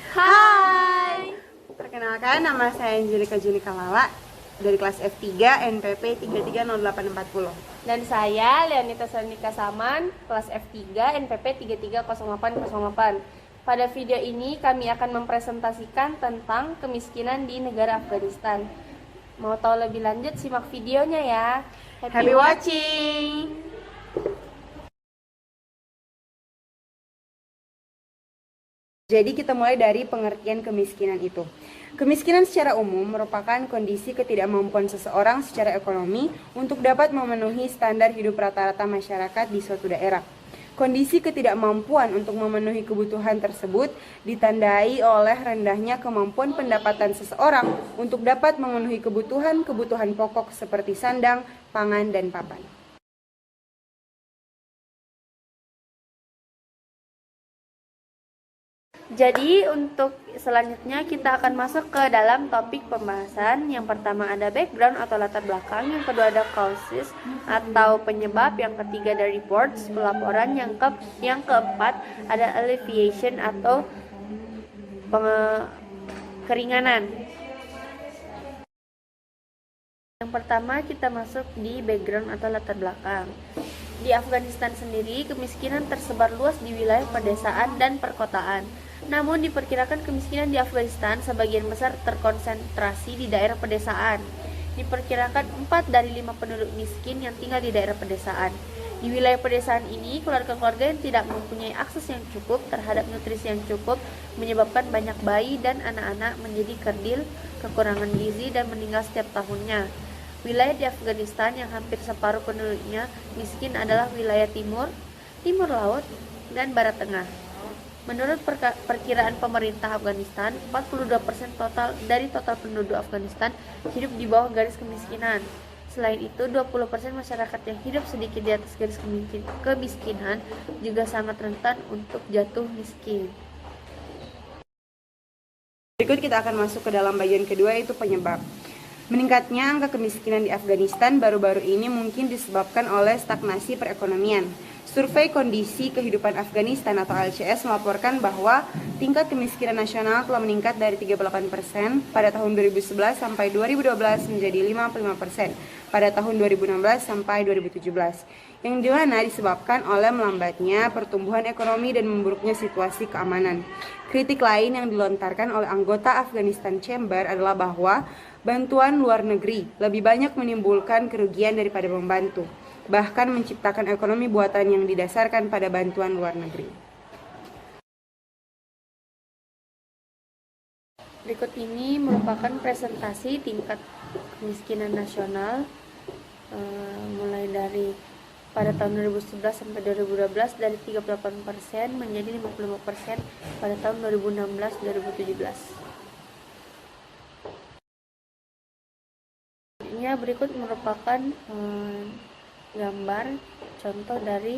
Hai. Perkenalkan, nama saya Angelika Junika Lala dari kelas F3 NPP 330840. Dan saya Leonita Sonika Saman, kelas F3 NPP 330808. Pada video ini kami akan mempresentasikan tentang kemiskinan di negara Afghanistan. Mau tahu lebih lanjut, simak videonya ya. Happy watching! Jadi kita mulai dari pengertian kemiskinan itu. Kemiskinan secara umum merupakan kondisi ketidakmampuan seseorang secara ekonomi untuk dapat memenuhi standar hidup rata-rata masyarakat di suatu daerah. Kondisi ketidakmampuan untuk memenuhi kebutuhan tersebut ditandai oleh rendahnya kemampuan pendapatan seseorang untuk dapat memenuhi kebutuhan pokok seperti sandang, pangan, dan papan. Jadi untuk selanjutnya kita akan masuk ke dalam topik pembahasan. Yang pertama ada background atau latar belakang, yang kedua ada causes atau penyebab, yang ketiga ada reports, pelaporan, yang keempat ada alleviation atau keringanan. Yang pertama kita masuk di background atau latar belakang. Di Afghanistan sendiri, kemiskinan tersebar luas di wilayah pedesaan dan perkotaan. Namun diperkirakan kemiskinan di Afghanistan sebagian besar terkonsentrasi di daerah pedesaan. Diperkirakan 4 dari 5 penduduk miskin yang tinggal di daerah pedesaan. Di wilayah pedesaan ini, keluarga-keluarga yang tidak mempunyai akses yang cukup terhadap nutrisi yang cukup menyebabkan banyak bayi dan anak-anak menjadi kerdil, kekurangan gizi, dan meninggal setiap tahunnya. Wilayah di Afghanistan yang hampir separuh penduduknya miskin adalah wilayah timur laut, dan barat tengah. Menurut perkiraan pemerintah Afghanistan, 42% dari total penduduk Afghanistan hidup di bawah garis kemiskinan. Selain itu, 20% masyarakat yang hidup sedikit di atas garis kemiskinan juga sangat rentan untuk jatuh miskin. Berikut kita akan masuk ke dalam bagian kedua, yaitu penyebab. Meningkatnya angka kemiskinan di Afghanistan baru-baru ini mungkin disebabkan oleh stagnasi perekonomian. Survei Kondisi Kehidupan Afghanistan atau LCS melaporkan bahwa tingkat kemiskinan nasional telah meningkat dari 38% pada tahun 2011 sampai 2012 menjadi 55% pada tahun 2016 sampai 2017, yang dimana disebabkan oleh melambatnya pertumbuhan ekonomi dan memburuknya situasi keamanan. Kritik lain yang dilontarkan oleh anggota Afghanistan Chamber adalah bahwa bantuan luar negeri lebih banyak menimbulkan kerugian daripada membantu, bahkan menciptakan ekonomi buatan yang didasarkan pada bantuan luar negeri. Berikut ini merupakan presentasi tingkat kemiskinan nasional mulai dari pada tahun 2011 sampai 2012 dari 38% menjadi 55% pada tahun 2016-2017. Berikut merupakan gambar contoh dari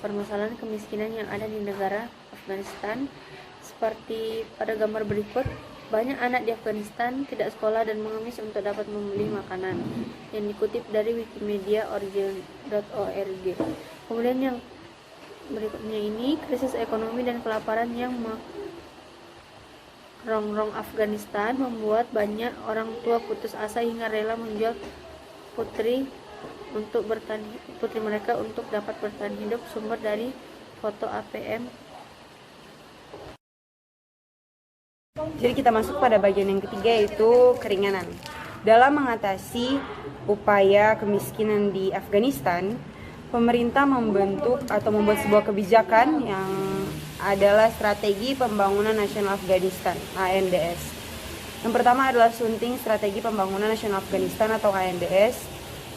permasalahan kemiskinan yang ada di negara Afghanistan. Seperti pada gambar berikut, banyak anak di Afghanistan tidak sekolah dan mengemis untuk dapat membeli makanan, yang dikutip dari wikimedia.org. Kemudian yang berikutnya ini, krisis ekonomi dan kelaparan yang merongrong Afghanistan membuat banyak orang tua putus asa hingga rela menjual putri mereka untuk dapat bertahan hidup. Sumber dari foto APM. Jadi kita masuk pada bagian yang ketiga, yaitu keringanan. Dalam mengatasi upaya kemiskinan di Afghanistan, pemerintah membentuk atau membuat sebuah kebijakan yang adalah Strategi Pembangunan Nasional Afghanistan (ANDS). Yang pertama adalah Sunting Strategi Pembangunan Nasional Afghanistan atau ANDS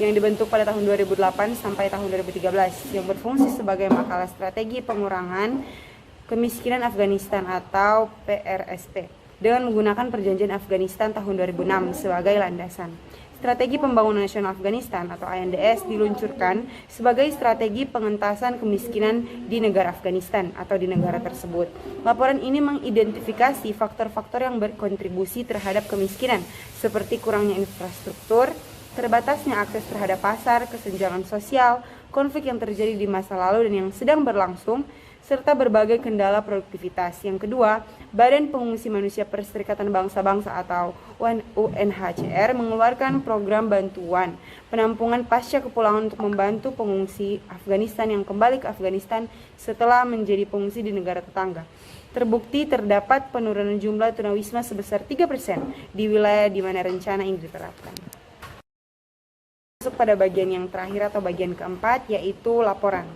yang dibentuk pada tahun 2008 sampai tahun 2013, yang berfungsi sebagai makalah strategi pengurangan kemiskinan Afghanistan atau PRSP dengan menggunakan Perjanjian Afghanistan tahun 2006 sebagai landasan. Strategi Pembangunan Nasional Afghanistan atau ANDS diluncurkan sebagai strategi pengentasan kemiskinan di negara Afghanistan atau di negara tersebut. Laporan ini mengidentifikasi faktor-faktor yang berkontribusi terhadap kemiskinan, seperti kurangnya infrastruktur, terbatasnya akses terhadap pasar, kesenjangan sosial, konflik yang terjadi di masa lalu dan yang sedang berlangsung, serta berbagai kendala produktivitas. Yang kedua, Badan Pengungsi Manusia Perserikatan Bangsa-Bangsa atau UNHCR mengeluarkan program bantuan penampungan pasca kepulangan untuk membantu pengungsi Afghanistan yang kembali ke Afghanistan setelah menjadi pengungsi di negara tetangga. Terbukti terdapat penurunan jumlah tunawisma sebesar 3% di wilayah di mana rencana ini diterapkan. Masuk pada bagian yang terakhir atau bagian keempat, yaitu laporan.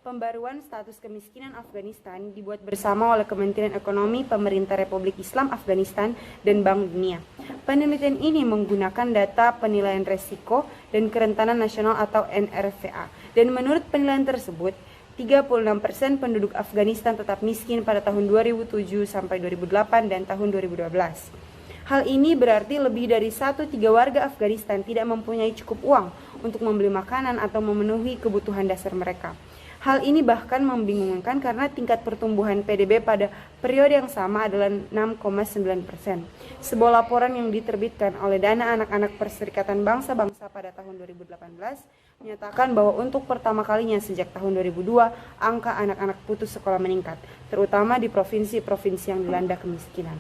Pembaruan status kemiskinan Afghanistan dibuat bersama oleh Kementerian Ekonomi Pemerintah Republik Islam Afghanistan dan Bank Dunia. Penelitian ini menggunakan data penilaian resiko dan kerentanan nasional atau NRVA. Dan menurut penilaian tersebut, 36% penduduk Afghanistan tetap miskin pada tahun 2007 sampai 2008 dan tahun 2012. Hal ini berarti lebih dari 1/3 warga Afghanistan tidak mempunyai cukup uang untuk membeli makanan atau memenuhi kebutuhan dasar mereka. Hal ini bahkan membingungkan karena tingkat pertumbuhan PDB pada periode yang sama adalah 6,9%. Sebuah laporan yang diterbitkan oleh Dana Anak-anak Perserikatan Bangsa-Bangsa pada tahun 2018 menyatakan bahwa untuk pertama kalinya sejak tahun 2002, angka anak-anak putus sekolah meningkat, terutama di provinsi-provinsi yang dilanda kemiskinan.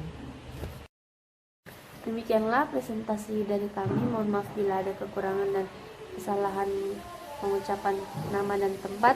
Demikianlah presentasi dari kami. Mohon maaf bila ada kekurangan dan kesalahan pengucapan nama dan tempat.